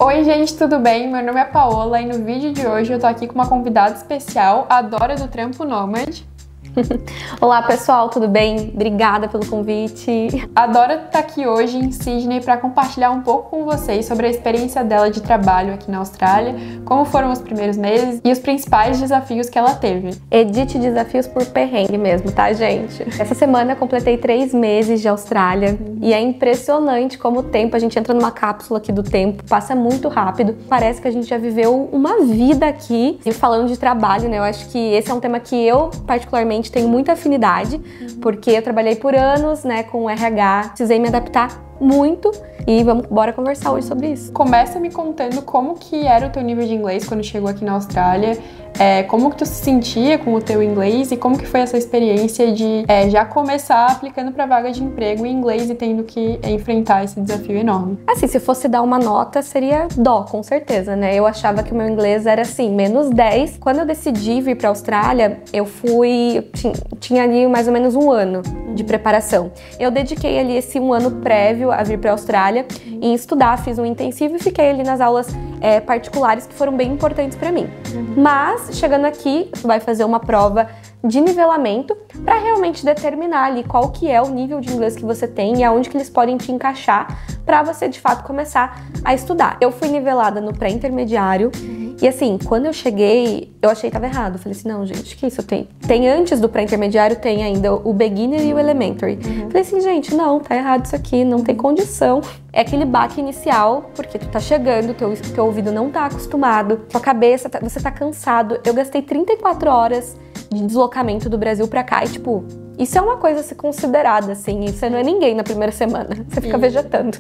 Oi gente, tudo bem? Meu nome é Paola e no vídeo de hoje eu tô aqui com uma convidada especial, a Dora do Trampo Nômade. Olá pessoal, tudo bem? Obrigada pelo convite. A Dora tá aqui hoje em Sydney para compartilhar um pouco com vocês sobre a experiência dela de trabalho aqui na Austrália, como foram os primeiros meses e os principais desafios que ela teve. Edite desafios por perrengue mesmo, tá, gente? Essa semana eu completei 3 meses de Austrália e é impressionante como o tempo, a gente entra numa cápsula aqui do tempo, passa muito rápido. Parece que a gente já viveu uma vida aqui. E falando de trabalho, né, eu acho que esse é um tema que eu particularmente tenho muita afinidade, porque eu trabalhei por anos, né, com RH, precisei me adaptar muito e bora conversar hoje sobre isso. Começa me contando como que era o teu nível de inglês quando chegou aqui na Austrália, como que tu se sentia com o teu inglês e como que foi essa experiência de já começar aplicando para vaga de emprego em inglês e tendo que enfrentar esse desafio enorme. Assim, se fosse dar uma nota, seria dó, com certeza, né? Eu achava que o meu inglês era assim, menos 10. Quando eu decidi vir pra Austrália, eu tinha ali mais ou menos um ano de preparação. Eu dediquei ali esse um ano prévio a vir pra Austrália em estudar, fiz um intensivo e fiquei ali nas aulas particulares que foram bem importantes pra mim. Mas, chegando aqui, tu vai fazer uma prova de nivelamento para realmente determinar ali qual que é o nível de inglês que você tem e aonde que eles podem te encaixar para você de fato começar a estudar. Eu fui nivelada no pré-intermediário e assim, quando eu cheguei, eu achei que tava errado. Eu falei assim, não, gente, que isso tem? Tem antes do pré-intermediário, tem ainda o beginner e o elementary. Falei assim, gente, não, tá errado isso aqui, não tem condição. É aquele baque inicial, porque tu tá chegando, teu ouvido não tá acostumado, tua cabeça, você tá cansado. Eu gastei 34 horas de deslocamento do Brasil pra cá e, tipo, isso é uma coisa a ser considerada, assim, você não é ninguém na primeira semana, você fica vegetando.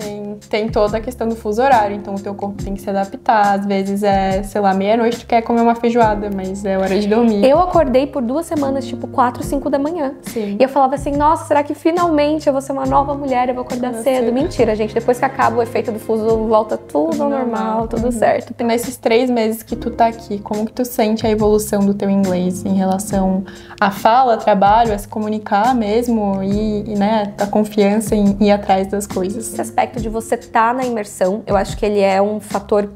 Tem toda a questão do fuso horário, então o teu corpo tem que se adaptar, às vezes sei lá, meia-noite tu quer comer uma feijoada, mas é hora de dormir. Eu acordei por 2 semanas, tipo, 4, 5 da manhã. Sim. E eu falava assim, nossa, será que finalmente eu vou ser uma nova mulher, eu vou acordar cedo? Mentira, gente, depois que acaba o efeito do fuso, volta tudo ao normal, tudo certo. E nesses 3 meses que tu tá aqui, como que tu sente a evolução do teu inglês em relação à fala, trabalho, a se comunicar mesmo e né, a confiança em ir atrás das coisas? Esse aspecto de você estar na imersão, eu acho que ele é um fator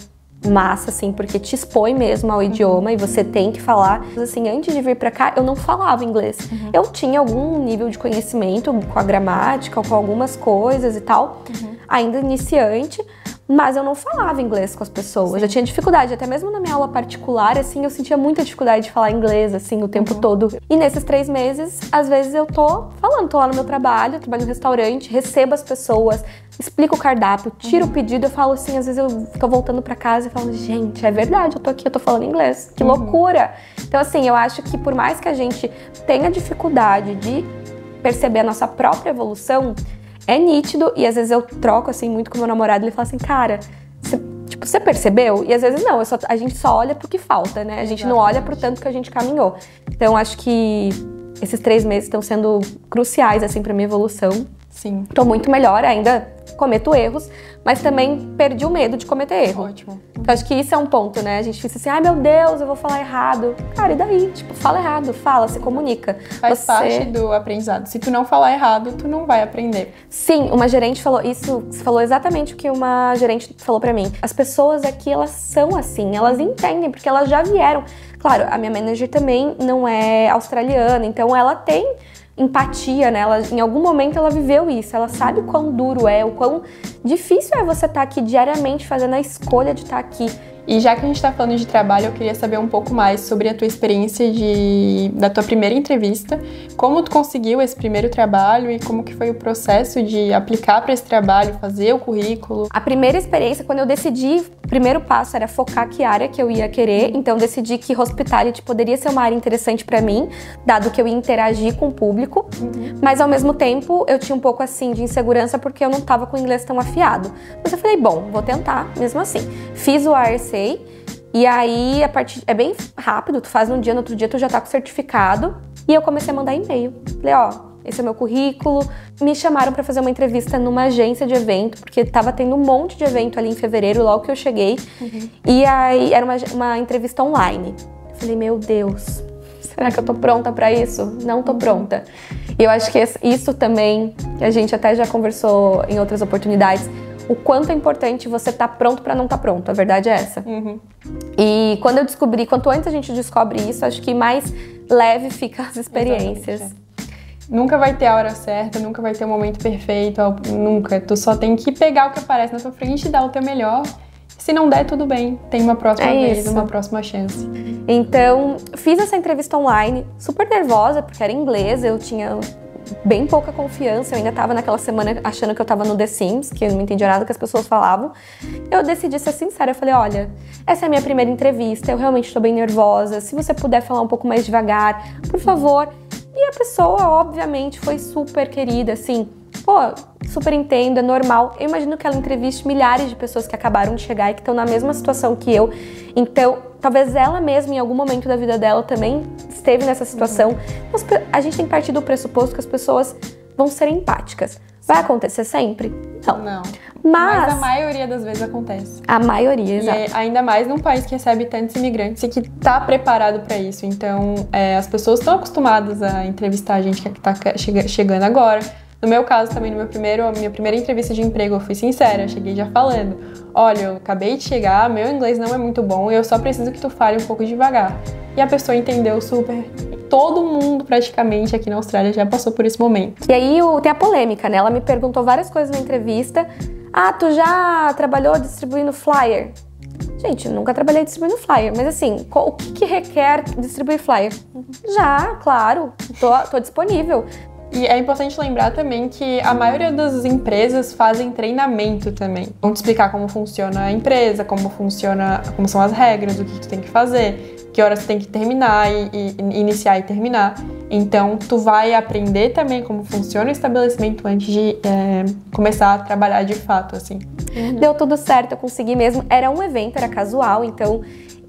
massa, assim, porque te expõe mesmo ao idioma e você tem que falar. Assim, antes de vir pra cá, eu não falava inglês. Eu tinha algum nível de conhecimento com a gramática, com algumas coisas e tal, ainda iniciante, mas eu não falava inglês com as pessoas. Eu tinha dificuldade, até mesmo na minha aula particular, assim, eu sentia muita dificuldade de falar inglês, assim, o tempo todo. E nesses 3 meses, às vezes eu tô lá no meu trabalho, eu trabalho no restaurante, recebo as pessoas, explico o cardápio, tiro o pedido, eu falo assim, às vezes eu tô voltando pra casa e falo, gente, é verdade, eu tô aqui, eu tô falando inglês, que loucura! Então, assim, eu acho que por mais que a gente tenha dificuldade de perceber a nossa própria evolução, é nítido, e às vezes eu troco assim muito com meu namorado, ele fala assim, cara, você percebeu? E às vezes não, a gente só olha pro que falta, né? A gente não olha pro tanto que a gente caminhou. Então acho que esses 3 meses estão sendo cruciais assim pra minha evolução. Sim. Tô muito melhor, ainda cometo erros, mas também perdi o medo de cometer erro. Ótimo. Então acho que isso é um ponto, né? A gente fica assim, ai meu Deus, eu vou falar errado. Cara, e daí? Tipo, fala errado, se comunica. Faz parte do aprendizado. Se tu não falar errado, tu não vai aprender. Sim, uma gerente falou isso, falou exatamente o que uma gerente falou pra mim. As pessoas aqui, elas são assim, elas entendem, porque elas já vieram. Claro, a minha manager também não é australiana, então ela tem empatia, né? Em algum momento ela viveu isso, ela sabe o quão duro é, o quão difícil é você estar aqui diariamente fazendo a escolha de estar aqui. E já que a gente tá falando de trabalho, eu queria saber um pouco mais sobre a tua experiência da tua primeira entrevista. Como tu conseguiu esse primeiro trabalho e como que foi o processo de aplicar para esse trabalho, fazer o currículo? A primeira experiência, quando eu decidi, o primeiro passo era focar que área que eu ia querer. Então decidi que hospitality poderia ser uma área interessante para mim, dado que eu ia interagir com o público. Mas ao mesmo tempo, eu tinha um pouco assim de insegurança porque eu não tava com o inglês tão afiado. Mas eu falei, bom, vou tentar mesmo assim. Fiz o ARC. E aí, é bem rápido, tu faz num dia, no outro dia tu já tá com o certificado. E eu comecei a mandar e-mail. Falei, ó, esse é meu currículo. Me chamaram pra fazer uma entrevista numa agência de evento, porque tava tendo um monte de evento ali em fevereiro, logo que eu cheguei. E aí, era uma entrevista online. Falei, meu Deus, será que eu tô pronta pra isso? Não tô pronta. E eu acho que isso também, a gente até já conversou em outras oportunidades, o quanto é importante você estar pronto pra não estar pronto. A verdade é essa. E quando eu descobri, quanto antes a gente descobre isso, acho que mais leve fica as experiências. Exatamente. Nunca vai ter a hora certa, nunca vai ter o momento perfeito, nunca. Tu só tem que pegar o que aparece na tua frente e dar o teu melhor. Se não der, tudo bem. Tem uma próxima vez, uma próxima chance. Então, fiz essa entrevista online, super nervosa, porque era em inglês, eu tinha bem pouca confiança, eu ainda tava naquela semana achando que eu tava no The Sims, que eu não entendia nada do que as pessoas falavam. Eu decidi ser sincera, eu falei, olha, essa é a minha primeira entrevista, eu realmente tô bem nervosa, se você puder falar um pouco mais devagar, por favor. E a pessoa, obviamente, foi super querida, assim, pô, super entendo, é normal. Eu imagino que ela entreviste milhares de pessoas que acabaram de chegar e que estão na mesma situação que eu. Então, talvez ela mesma, em algum momento da vida dela, também esteve nessa situação. A gente tem que partir do pressuposto que as pessoas vão ser empáticas. Vai acontecer sempre? Não. Mas a maioria das vezes acontece. A maioria, exato. E ainda mais num país que recebe tantos imigrantes e que tá preparado para isso. Então, as pessoas estão acostumadas a entrevistar a gente que tá chegando agora. No meu caso também, minha primeira entrevista de emprego, eu fui sincera, eu cheguei já falando, olha, eu acabei de chegar, meu inglês não é muito bom e eu só preciso que tu fale um pouco devagar. E a pessoa entendeu super. Todo mundo praticamente aqui na Austrália já passou por esse momento. E aí tem a polêmica, né? Ela me perguntou várias coisas na entrevista. Ah, tu já trabalhou distribuindo flyer? Gente, nunca trabalhei distribuindo flyer, mas assim, o que requer distribuir flyer? Já, claro, tô disponível. E é importante lembrar também que a maioria das empresas fazem treinamento também. Vão te explicar como funciona a empresa, como são as regras, o que tu tem que fazer, que horas tu tem que terminar e iniciar e terminar. Então, tu vai aprender também como funciona o estabelecimento antes de começar a trabalhar de fato, assim. Deu tudo certo, eu consegui mesmo. Era um evento, era casual, então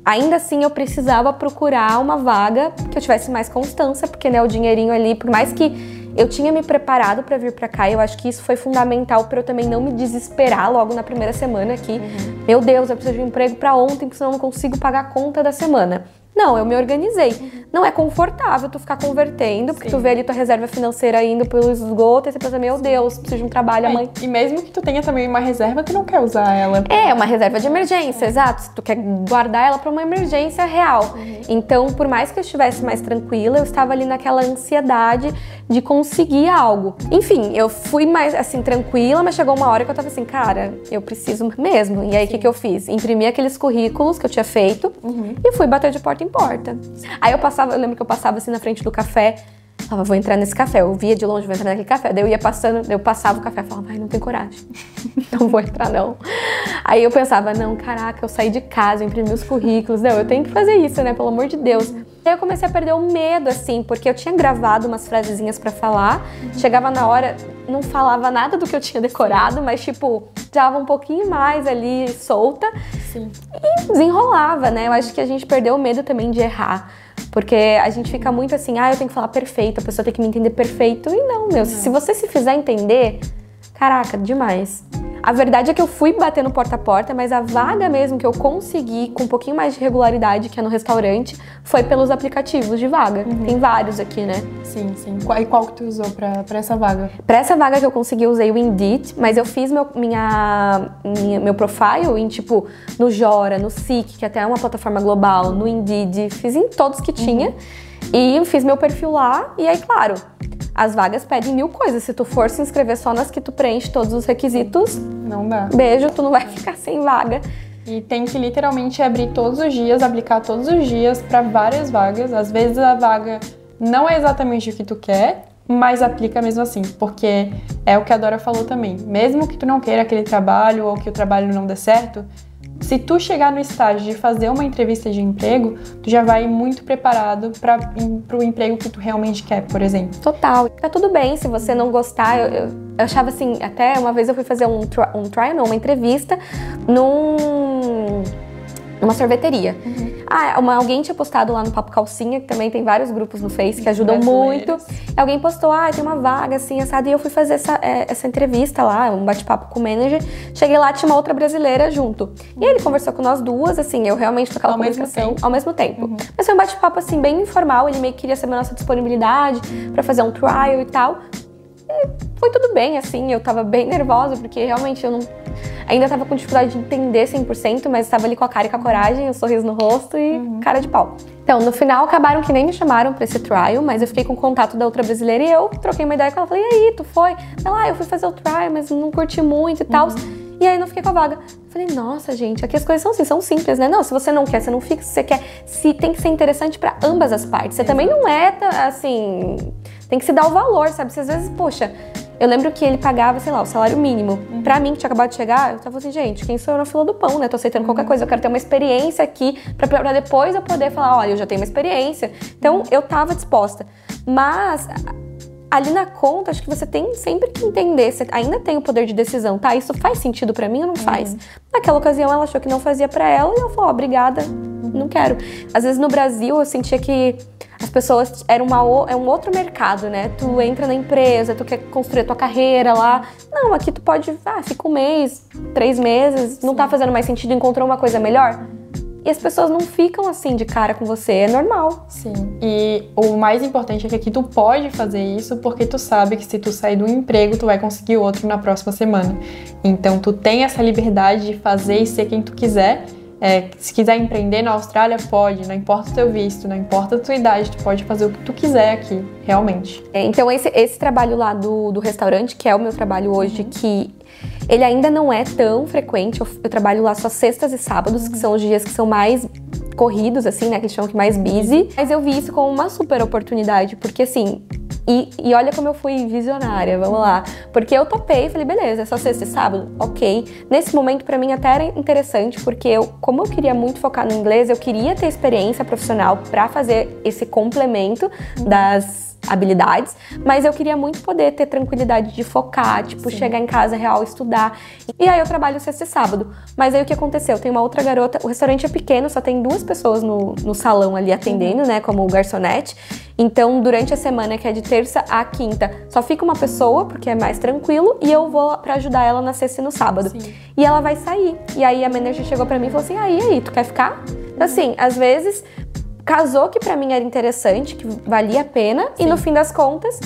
ainda assim eu precisava procurar uma vaga que eu tivesse mais constância, porque, né, o dinheirinho ali, por mais que eu tinha me preparado para vir para cá, eu acho que isso foi fundamental para eu também não me desesperar logo na primeira semana aqui. Meu Deus, eu preciso de um emprego para ontem, porque senão eu não consigo pagar a conta da semana. Não, eu me organizei. Não é confortável tu ficar convertendo, porque tu vê ali tua reserva financeira indo pelo esgoto e você pensa, meu Deus, preciso de um trabalho amanhã. E mesmo que tu tenha também uma reserva, tu não quer usar ela. É, uma reserva de emergência, exato. Se tu quer guardar ela para uma emergência real. Então, por mais que eu estivesse mais tranquila, eu estava ali naquela ansiedade de conseguir algo. Enfim, eu fui mais, assim, tranquila, mas chegou uma hora que eu tava assim, cara, eu preciso mesmo. E aí, o que eu fiz? Imprimi aqueles currículos que eu tinha feito e fui bater de porta em porta. Aí eu lembro que eu passava assim na frente do café, falava, vou entrar nesse café. Eu via de longe, vou entrar naquele café. Daí eu ia passando, eu passava o café e falava, ai, não tenho coragem. Não vou entrar, não. Aí eu pensava, não, caraca, eu saí de casa, eu imprimi os currículos. Não, eu tenho que fazer isso, né? Pelo amor de Deus. Aí eu comecei a perder o medo, assim, porque eu tinha gravado umas frasezinhas pra falar. Chegava na hora, não falava nada do que eu tinha decorado, mas, tipo, dava um pouquinho mais ali, solta. Sim. E desenrolava, né? Eu acho que a gente perdeu o medo também de errar. Porque a gente fica muito assim, eu tenho que falar perfeito, a pessoa tem que me entender perfeito. E não, meu, se você se fizer entender, caraca, demais. A verdade é que eu fui bater no porta a porta, mas a vaga mesmo que eu consegui com um pouquinho mais de regularidade, que é no restaurante, foi pelos aplicativos de vaga. Tem vários aqui, né? Sim, sim. E qual que tu usou pra essa vaga? Pra essa vaga que eu consegui, eu usei o Indeed, mas eu fiz meu profile em, tipo, no Jora, no Seek, que até é uma plataforma global, no Indeed, fiz em todos que tinha. E fiz meu perfil lá, e aí, claro, as vagas pedem 1000 coisas. Se tu for se inscrever só nas que tu preenche todos os requisitos, não dá. Beijo, tu não vai ficar sem vaga. E tem que literalmente abrir todos os dias, aplicar todos os dias para várias vagas. Às vezes a vaga não é exatamente o que tu quer, mas aplica mesmo assim, porque é o que a Dora falou também. Mesmo que tu não queira aquele trabalho ou que o trabalho não dê certo, se tu chegar no estágio de fazer uma entrevista de emprego, tu já vai muito preparado para o emprego que tu realmente quer, por exemplo. Total. Tá tudo bem se você não gostar. Eu achava assim, até uma vez eu fui fazer uma entrevista numa sorveteria. Alguém tinha postado lá no Papo Calcinha, que também tem vários grupos no Face que ajudam muito. Alguém postou, tem uma vaga assim, assada, e eu fui fazer essa entrevista lá, um bate-papo com o manager. Cheguei lá, tinha uma outra brasileira junto. E aí ele conversou com nós duas, assim, eu realmente tô aquela comunicação ao mesmo tempo. Mas foi um bate-papo assim, bem informal, ele meio que queria saber a nossa disponibilidade pra fazer um trial e tal. E foi tudo bem, assim, eu tava bem nervosa, porque realmente eu não... Ainda tava com dificuldade de entender 100%, mas estava ali com a cara e com a coragem, o sorriso no rosto e cara de pau. Então, no final, acabaram que nem me chamaram pra esse trial, mas eu fiquei com o contato da outra brasileira e eu troquei uma ideia com ela. Falei, e aí, tu foi? Ela, eu fui fazer o trial, mas não curti muito e tal. E aí, não fiquei com a vaga. Falei, nossa, gente, aqui as coisas são assim, são simples, né? Não, se você não quer, você não fica. Se você quer, se tem que ser interessante pra ambas as partes. Você também não é, assim... Tem que se dar o valor, sabe? Se às vezes, poxa... Eu lembro que ele pagava, sei lá, o salário mínimo. Pra mim, que tinha acabado de chegar, eu tava assim, gente, quem sou eu na fila do pão, né? Tô aceitando qualquer coisa. Eu quero ter uma experiência aqui pra depois eu poder falar, olha, eu já tenho uma experiência. Então, eu tava disposta. Mas, ali na conta, acho que você tem sempre que entender. Você ainda tem o poder de decisão, tá? Isso faz sentido pra mim ou não faz? Naquela ocasião, ela achou que não fazia pra ela e ela falou, ó, obrigada, não quero. Às vezes, no Brasil, eu sentia que as pessoas é um outro mercado, né? Tu entra na empresa, tu quer construir a tua carreira lá. Não, aqui tu pode, fica um mês, 3 meses, não tá fazendo mais sentido, encontrou uma coisa melhor. E as pessoas não ficam assim de cara com você, é normal. Sim, e o mais importante é que aqui tu pode fazer isso porque tu sabe que se tu sair do emprego, tu vai conseguir outro na próxima semana. Então tu tem essa liberdade de fazer e ser quem tu quiser. Se quiser empreender na Austrália, pode, não importa o teu visto, não importa a tua idade, tu pode fazer o que tu quiser aqui, realmente. Então esse trabalho lá do restaurante, que é o meu trabalho hoje, que ele ainda não é tão frequente, eu trabalho lá só sextas e sábados, que são os dias que são mais corridos, assim, né, que eles chamam que mais busy, mas eu vi isso como uma super oportunidade, porque assim... E olha como eu fui visionária, vamos lá. Porque eu topei e falei, beleza, é só sexta e sábado? Ok. Nesse momento, pra mim, até era interessante, porque como eu queria muito focar no inglês, eu queria ter experiência profissional pra fazer esse complemento das habilidades, mas eu queria muito poder ter tranquilidade de focar, tipo, chegar em casa real, estudar. E aí eu trabalho sexta e sábado. Mas aí o que aconteceu? Tem uma outra garota, o restaurante é pequeno, só tem 2 pessoas no salão ali atendendo, né, como garçonete. Então, durante a semana, que é de terça a quinta, só fica uma pessoa, porque é mais tranquilo, e eu vou pra ajudar ela na sexta e no sábado. Sim. E ela vai sair. E aí a manager chegou pra mim e falou assim, aí, tu quer ficar? Então, assim, às vezes... Casou que pra mim era interessante, que valia a pena, sim. E no fim das contas,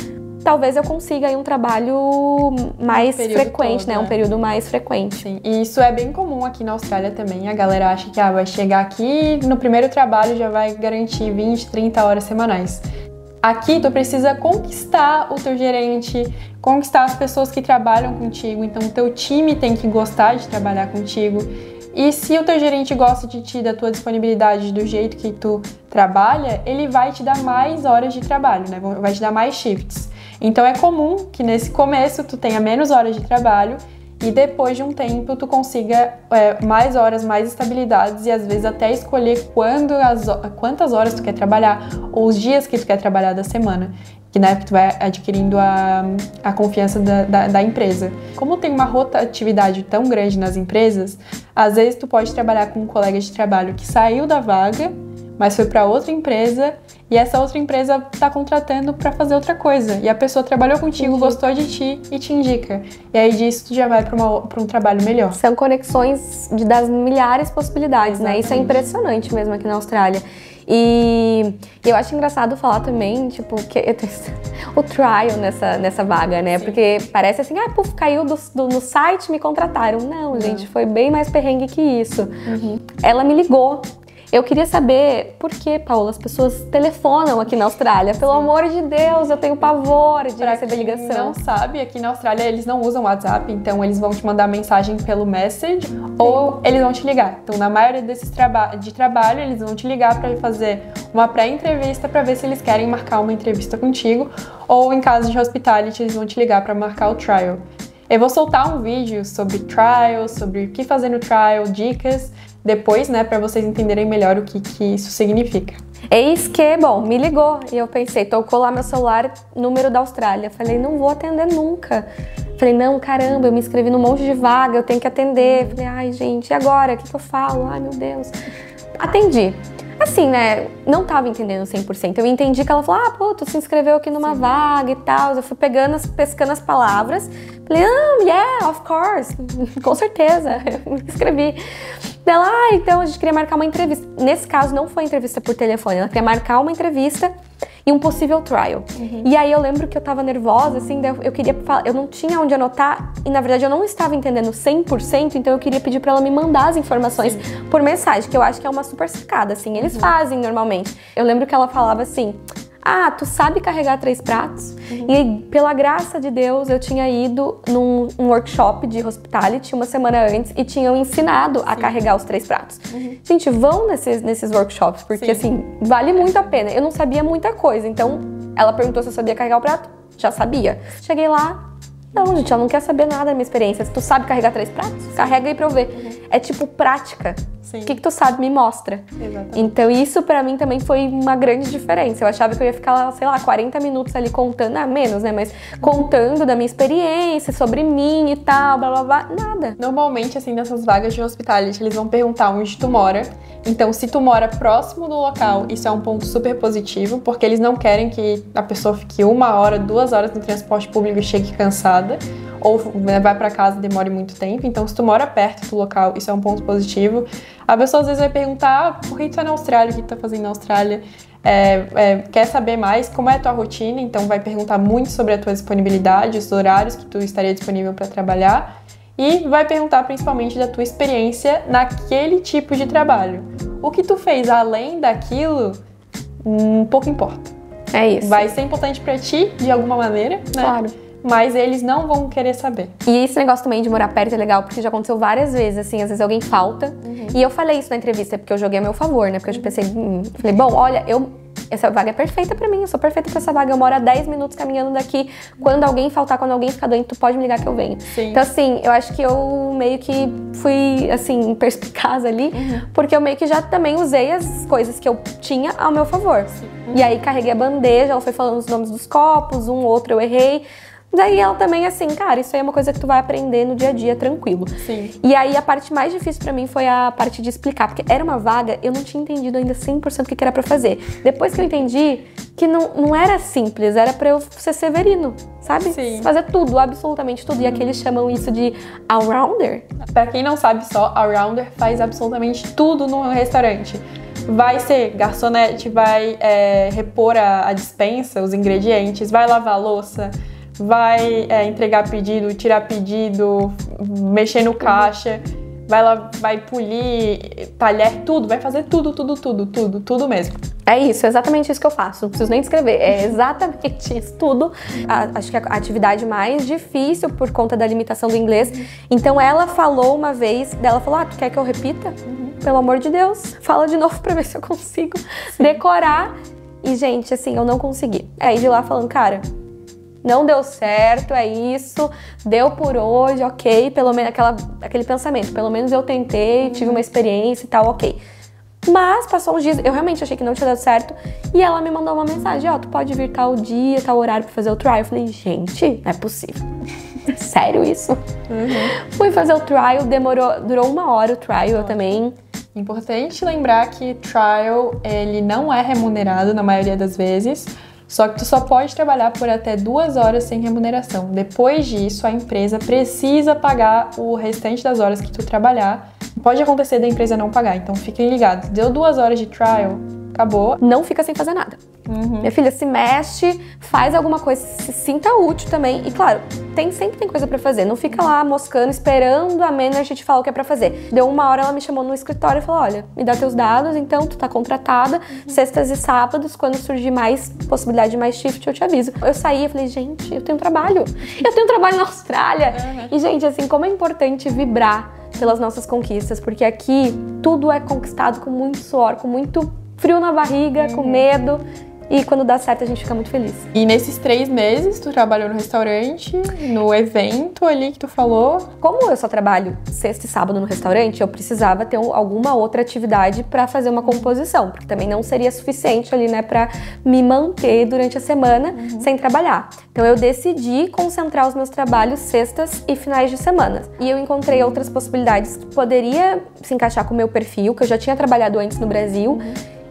talvez eu consiga aí um trabalho mais frequente, todo, né? Um período mais frequente. Sim, e isso é bem comum aqui na Austrália também. A galera acha que vai chegar aqui no primeiro trabalho já vai garantir 20, 30 horas semanais. Aqui tu precisa conquistar o teu gerente, conquistar as pessoas que trabalham contigo, então o teu time tem que gostar de trabalhar contigo. E se o teu gerente gosta de ti, da tua disponibilidade, do jeito que tu trabalha, ele vai te dar mais horas de trabalho, né? Vai te dar mais shifts. Então é comum que nesse começo tu tenha menos horas de trabalho e depois de um tempo tu consiga mais horas, mais estabilidades e às vezes até escolher quantas horas tu quer trabalhar ou os dias que tu quer trabalhar da semana. Que na época tu vai adquirindo a confiança da empresa. Como tem uma rotatividade tão grande nas empresas, às vezes tu pode trabalhar com um colega de trabalho que saiu da vaga, mas foi para outra empresa, e essa outra empresa tá contratando para fazer outra coisa. E a pessoa trabalhou contigo, gostou de ti e te indica. E aí disso tu já vai para um trabalho melhor. São conexões das milhares de possibilidades, exatamente, né? Isso é impressionante mesmo aqui na Austrália. E eu acho engraçado falar também, tipo, que o trial nessa vaga, né? Sim. Porque parece assim, caiu no site, me contrataram. Não, gente, foi bem mais perrengue que isso. Ela me ligou. Eu queria saber por que, Paula, as pessoas telefonam aqui na Austrália. Pelo amor de Deus, eu tenho pavor de receber ligação. Pra quem não sabe, aqui na Austrália eles não usam WhatsApp, então eles vão te mandar mensagem pelo Message ou eles vão te ligar. Então, na maioria desses de trabalho, eles vão te ligar pra fazer uma pré-entrevista pra ver se eles querem marcar uma entrevista contigo, ou em caso de hospitality, eles vão te ligar pra marcar o trial. Eu vou soltar um vídeo sobre trial, sobre o que fazer no trial, dicas, depois, né, pra vocês entenderem melhor o que isso significa. Eis que, bom, me ligou e eu pensei, tocou lá meu celular, número da Austrália. Falei, não vou atender nunca. Falei, não, caramba, eu me inscrevi num monte de vaga, eu tenho que atender. Falei, ai, gente, e agora? O que eu falo? Ai, meu Deus. Atendi. Assim, né, não tava entendendo 100%. Eu entendi que ela falou, tu se inscreveu aqui numa vaga e tal. Eu fui pescando as palavras. Falei, yeah, of course. Com certeza, eu me inscrevi. Ela, então a gente queria marcar uma entrevista. Nesse caso, não foi entrevista por telefone. Ela queria marcar uma entrevista e um possível trial. E aí eu lembro que eu tava nervosa, assim, eu queria falar, eu não tinha onde anotar e na verdade eu não estava entendendo 100%, então eu queria pedir pra ela me mandar as informações por mensagem, que eu acho que é uma super sacada, assim, eles fazem normalmente. Eu lembro que ela falava assim: ah, tu sabe carregar 3 pratos? E pela graça de Deus, eu tinha ido num workshop de hospitality uma semana antes e tinham ensinado a carregar os 3 pratos. Gente, vão nesses workshops, porque assim, vale muito a pena. Eu não sabia muita coisa, então ela perguntou se eu sabia carregar o prato, já sabia. Cheguei lá, não, gente, ela não quer saber nada da minha experiência. Se tu sabe carregar 3 pratos, carrega aí pra eu ver. É tipo prática. O que tu sabe, me mostra. Exatamente. Então isso pra mim também foi uma grande diferença. Eu achava que eu ia ficar, sei lá, 40 minutos ali contando, menos, né? Mas contando da minha experiência, sobre mim e tal, blá blá blá, nada. Normalmente, assim, nessas vagas de hospitality, eles vão perguntar onde tu mora. Então, se tu mora próximo do local, isso é um ponto super positivo, porque eles não querem que a pessoa fique 1 hora, 2 horas no transporte público e chegue cansada, ou vai pra casa e demore muito tempo. Então, se tu mora perto do local, isso é um ponto positivo. A pessoa às vezes vai perguntar: por que tu tá na Austrália? O que tu tá fazendo na Austrália? Quer saber mais como é a tua rotina? Então, vai perguntar muito sobre a tua disponibilidade, os horários que tu estaria disponível para trabalhar. E vai perguntar principalmente da tua experiência naquele tipo de trabalho. O que tu fez além daquilo, pouco importa. É isso. Vai ser importante pra ti, de alguma maneira, né? Claro. Mas eles não vão querer saber. E esse negócio também de morar perto é legal, porque já aconteceu várias vezes, assim, às vezes alguém falta. E eu falei isso na entrevista, porque eu joguei a meu favor, né? Porque eu já pensei, falei, bom, olha, essa vaga é perfeita pra mim, eu sou perfeita pra essa vaga, eu moro a 10 minutos caminhando daqui. Quando alguém faltar, quando alguém ficar doente, tu pode me ligar que eu venho. Sim. Então, assim, eu acho que eu meio que fui, assim, perspicaz ali, porque eu meio que já também usei as coisas que eu tinha ao meu favor. E aí carreguei a bandeja, ela foi falando os nomes dos copos, outro eu errei. Daí ela também assim, cara, isso aí é uma coisa que tu vai aprender no dia a dia, tranquilo. Sim. E aí a parte mais difícil pra mim foi a parte de explicar, porque era uma vaga, eu não tinha entendido ainda 100% o que era pra fazer. Depois que eu entendi que não era simples, era pra eu ser Severino, sabe? Sim. Fazer tudo, absolutamente tudo. E aqui eles chamam isso de all-rounder. Pra quem não sabe só, all-rounder faz absolutamente tudo no restaurante. Vai ser garçonete, vai repor a despensa, os ingredientes, vai lavar a louça, vai entregar pedido, tirar pedido, mexer no caixa, vai polir talher, tudo, vai fazer tudo mesmo. É isso, é exatamente isso que eu faço, não preciso nem descrever, é exatamente isso, tudo. Acho que a atividade mais difícil por conta da limitação do inglês. Então ela falou uma vez, ela falou, tu quer que eu repita? Pelo amor de Deus, fala de novo pra ver se eu consigo decorar. E gente, assim, eu não consegui. Aí de lá falando, cara, não deu certo, é isso, deu por hoje, ok, pelo menos aquele pensamento, pelo menos eu tentei, tive uma experiência e tal, ok. Mas passou uns dias, eu realmente achei que não tinha dado certo, e ela me mandou uma mensagem, tu pode vir tal dia, tal horário pra fazer o trial. Eu falei, gente, não é possível. Sério isso? Fui fazer o trial, durou 1 hora o trial também. Importante lembrar que trial, ele não é remunerado na maioria das vezes. Só que tu só pode trabalhar por até 2 horas sem remuneração. Depois disso, a empresa precisa pagar o restante das horas que tu trabalhar. Pode acontecer da empresa não pagar, então fiquem ligados. Deu 2 horas de trial, acabou. Não fica sem fazer nada. Minha filha, se mexe, faz alguma coisa, se sinta útil também. E claro, sempre tem coisa pra fazer. Não fica lá moscando, esperando a manager te falar o que é pra fazer. Deu 1 hora, ela me chamou no escritório e falou, olha, me dá teus dados, então tu tá contratada. Sextas e sábados, quando surgir mais possibilidade de mais shift, eu te aviso. Eu saí e falei, gente, eu tenho trabalho. Eu tenho trabalho na Austrália. E gente, assim, como é importante vibrar pelas nossas conquistas, porque aqui tudo é conquistado com muito suor, com muito frio na barriga, com medo. E quando dá certo, a gente fica muito feliz. E nesses 3 meses, tu trabalhou no restaurante, no evento ali que tu falou? Como eu só trabalho sexta e sábado no restaurante, eu precisava ter alguma outra atividade pra fazer uma composição, porque também não seria suficiente ali, né, pra me manter durante a semana sem trabalhar. Então eu decidi concentrar os meus trabalhos sextas e finais de semana. E eu encontrei outras possibilidades que poderia se encaixar com o meu perfil, que eu já tinha trabalhado antes no Brasil.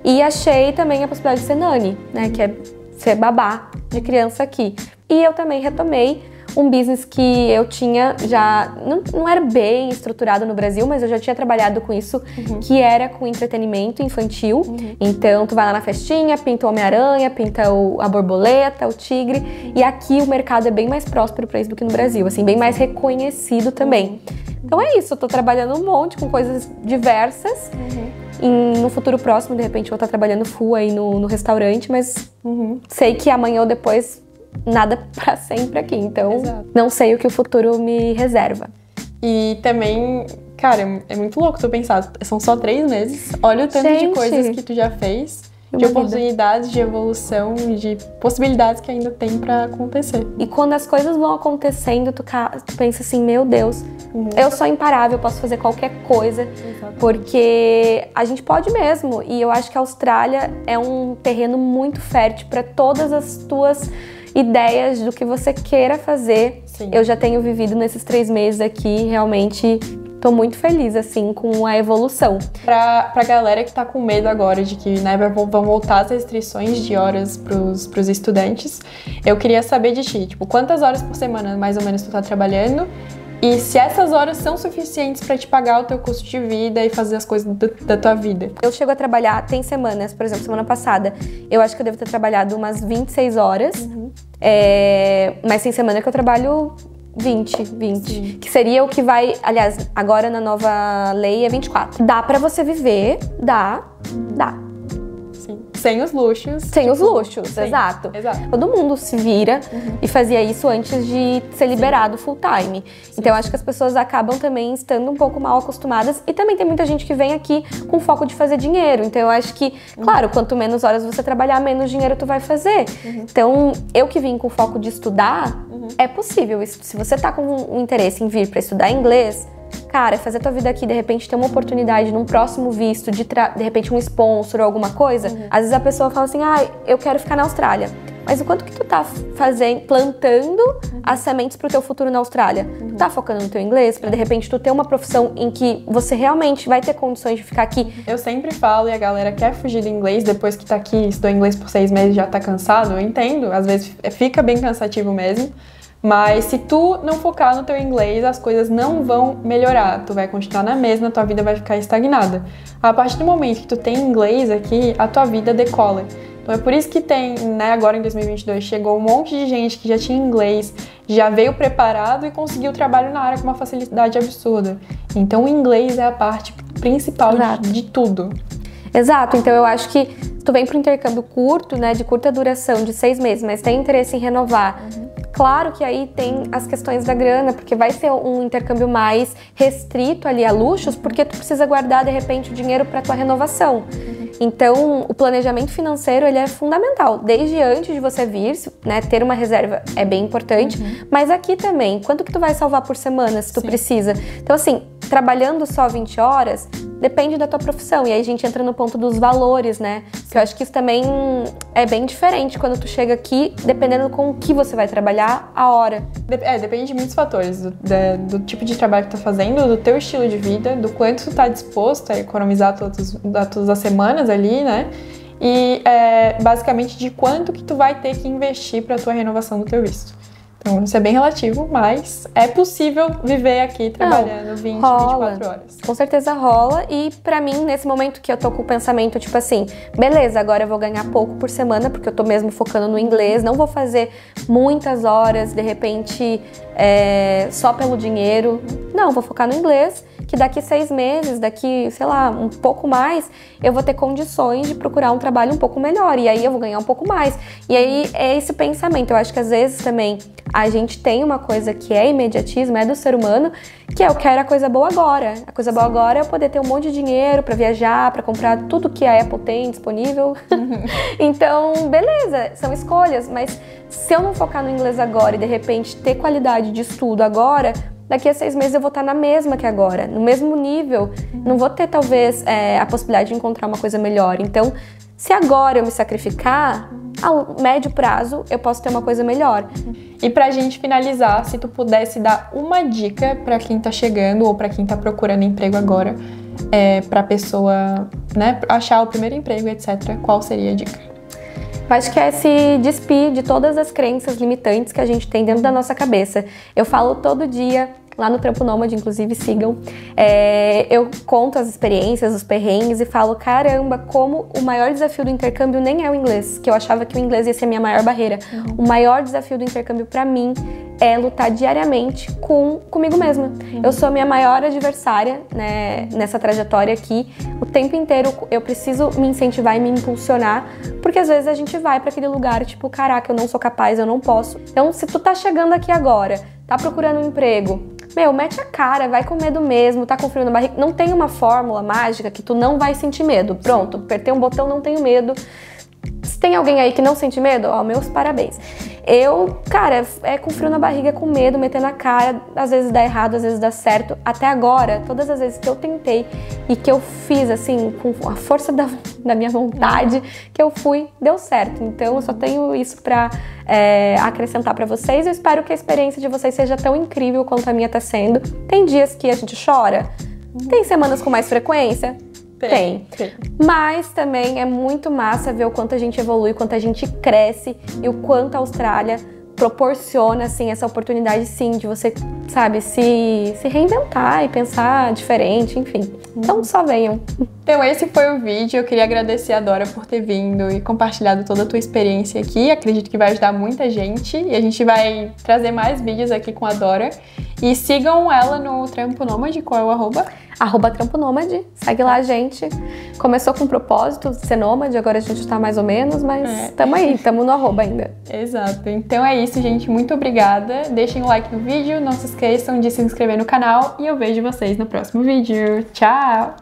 E achei também a possibilidade de ser nani, né, que é ser babá de criança aqui. E eu também retomei um business que eu tinha já, não era bem estruturado no Brasil, mas eu já tinha trabalhado com isso, que era com entretenimento infantil. Então, tu vai lá na festinha, pinta o Homem-Aranha, pinta a borboleta, o tigre, e aqui o mercado é bem mais próspero para isso do que no Brasil, assim, bem mais reconhecido também. Então é isso, eu tô trabalhando um monte com coisas diversas. No futuro próximo, de repente, eu vou estar trabalhando full aí no restaurante, mas sei que amanhã ou depois nada pra sempre aqui. Então, não sei o que o futuro me reserva. E também, cara, é muito louco tu pensar, são só 3 meses. Olha o tanto de coisas que tu já fez. De oportunidades, de evolução, de possibilidades que ainda tem pra acontecer. E quando as coisas vão acontecendo, tu pensa assim, meu Deus, eu sou imparável, eu posso fazer qualquer coisa. Porque a gente pode mesmo. E eu acho que a Austrália é um terreno muito fértil para todas as tuas ideias do que você queira fazer. Eu já tenho vivido nesses 3 meses aqui, realmente tô muito feliz, assim, com a evolução. Pra galera que tá com medo agora de que, né, vão voltar as restrições de horas pros estudantes, eu queria saber de ti, tipo, quantas horas por semana, mais ou menos, tu tá trabalhando? E se essas horas são suficientes pra te pagar o teu custo de vida e fazer as coisas da tua vida? Eu chego a trabalhar, tem semanas, por exemplo, semana passada, eu acho que eu devo ter trabalhado umas 26 horas, mas tem semana que eu trabalho 20, Sim. Que seria o que vai, aliás, agora na nova lei é 24. Dá pra você viver, dá. Sim. Sem os luxos. Sem os luxos, exato. Todo mundo se vira e fazia isso antes de ser liberado full time. Então eu acho que as pessoas acabam também estando um pouco mal acostumadas e também tem muita gente que vem aqui com foco de fazer dinheiro. Então eu acho que, claro, quanto menos horas você trabalhar, menos dinheiro tu vai fazer. Então eu que vim com foco de estudar, é possível. Se você tá com um interesse em vir pra estudar inglês, cara, fazer tua vida aqui, de repente ter uma oportunidade num próximo visto, de repente um sponsor ou alguma coisa, às vezes a pessoa fala assim, eu quero ficar na Austrália. Mas o quanto que tu tá plantando as sementes pro teu futuro na Austrália? Tu tá focando no teu inglês, pra de repente tu ter uma profissão em que você realmente vai ter condições de ficar aqui? Eu sempre falo, e a galera quer fugir do inglês, depois que tá aqui, estudou inglês por 6 meses já tá cansado, eu entendo, às vezes fica bem cansativo mesmo. Mas se tu não focar no teu inglês, as coisas não vão melhorar. Tu vai continuar na mesma, tua vida vai ficar estagnada. A partir do momento que tu tem inglês aqui, a tua vida decola. Então é por isso que tem, né, agora em 2022, chegou um monte de gente que já tinha inglês, já veio preparado e conseguiu trabalho na área com uma facilidade absurda. Então o inglês é a parte principal de tudo. Exato, então eu acho que tu vem pro intercâmbio curto, né, de curta duração, de 6 meses, mas tem interesse em renovar. Claro que aí tem as questões da grana, porque vai ser um intercâmbio mais restrito ali a luxos, porque tu precisa guardar, de repente, o dinheiro para tua renovação. Então, o planejamento financeiro, ele é fundamental. Desde antes de você vir, né, ter uma reserva é bem importante, mas aqui também, quanto que tu vai salvar por semana, se tu precisa? Então, assim, trabalhando só 20 horas, depende da tua profissão. E aí a gente entra no ponto dos valores, né? Que eu acho que isso também é bem diferente quando tu chega aqui, dependendo com o que você vai trabalhar, a hora. Depende de muitos fatores. Do tipo de trabalho que tu tá fazendo, do teu estilo de vida, do quanto tu tá disposto a economizar todas as semanas ali, né? E basicamente de quanto que tu vai ter que investir pra tua renovação do teu visto. Então, isso é bem relativo, mas é possível viver aqui trabalhando 20, 24 horas. Com certeza rola. E pra mim, nesse momento que eu tô com o pensamento, tipo assim, beleza, agora eu vou ganhar pouco por semana, porque eu tô mesmo focando no inglês, não vou fazer muitas horas, de repente, só pelo dinheiro. Não, vou focar no inglês, que daqui 6 meses, daqui, sei lá, um pouco mais, eu vou ter condições de procurar um trabalho um pouco melhor. E aí eu vou ganhar um pouco mais. E aí é esse pensamento. Eu acho que às vezes também a gente tem uma coisa que é imediatismo, é do ser humano, que eu quero a coisa boa agora. A coisa boa agora é eu poder ter um monte de dinheiro pra viajar, pra comprar tudo que a Apple tem disponível. Então, beleza, são escolhas, mas se eu não focar no inglês agora e de repente ter qualidade de estudo agora, daqui a 6 meses eu vou estar na mesma que agora, no mesmo nível. Não vou ter, talvez, a possibilidade de encontrar uma coisa melhor. Então, se agora eu me sacrificar, a médio prazo eu posso ter uma coisa melhor. E pra gente finalizar, se tu pudesse dar uma dica pra quem tá chegando ou pra quem tá procurando emprego agora, pra pessoa, né, achar o primeiro emprego, etc., qual seria a dica? Eu acho que é se despir de todas as crenças limitantes que a gente tem dentro da nossa cabeça. Eu falo todo dia, lá no Trampo Nômade, inclusive sigam, eu conto as experiências, os perrengues e falo, caramba, como o maior desafio do intercâmbio nem é o inglês, que eu achava que o inglês ia ser a minha maior barreira. O maior desafio do intercâmbio pra mim é lutar diariamente comigo mesma. Eu sou a minha maior adversária, né, nessa trajetória aqui. O tempo inteiro eu preciso me incentivar e me impulsionar, porque às vezes a gente vai pra aquele lugar, tipo, caraca, eu não sou capaz, eu não posso. Então, se tu tá chegando aqui agora, tá procurando um emprego, mete a cara, vai com medo mesmo, tá com frio na barriga. Não tem uma fórmula mágica que tu não vai sentir medo. Pronto, apertei um botão, não tenho medo. Se tem alguém aí que não sente medo, meus parabéns. Eu, cara, com frio na barriga, com medo, metendo a cara, às vezes dá errado, às vezes dá certo. Até agora, todas as vezes que eu tentei e que eu fiz, assim, com a força da minha vontade, que eu fui, deu certo. Então, eu só tenho isso pra acrescentar pra vocês. Eu espero que a experiência de vocês seja tão incrível quanto a minha tá sendo. Tem dias que a gente chora? Tem semanas com mais frequência? Tem. Mas também é muito massa ver o quanto a gente evolui, o quanto a gente cresce e o quanto a Austrália proporciona, assim, essa oportunidade, sim, de você, sabe, se reinventar e pensar diferente, enfim. Então, só venham. Então, esse foi o vídeo. Eu queria agradecer a Dora por ter vindo e compartilhado toda a tua experiência aqui. Acredito que vai ajudar muita gente e a gente vai trazer mais vídeos aqui com a Dora. E sigam ela no Trampo Nômade. Qual é o arroba? @Trampo Nômade. Segue lá, gente. Começou com o propósito de ser nômade, agora a gente tá mais ou menos, mas tamo aí, tamo no arroba ainda. Exato. Então é isso, gente. Muito obrigada. Deixem o like no vídeo, não se esqueçam de se inscrever no canal e eu vejo vocês no próximo vídeo. Tchau!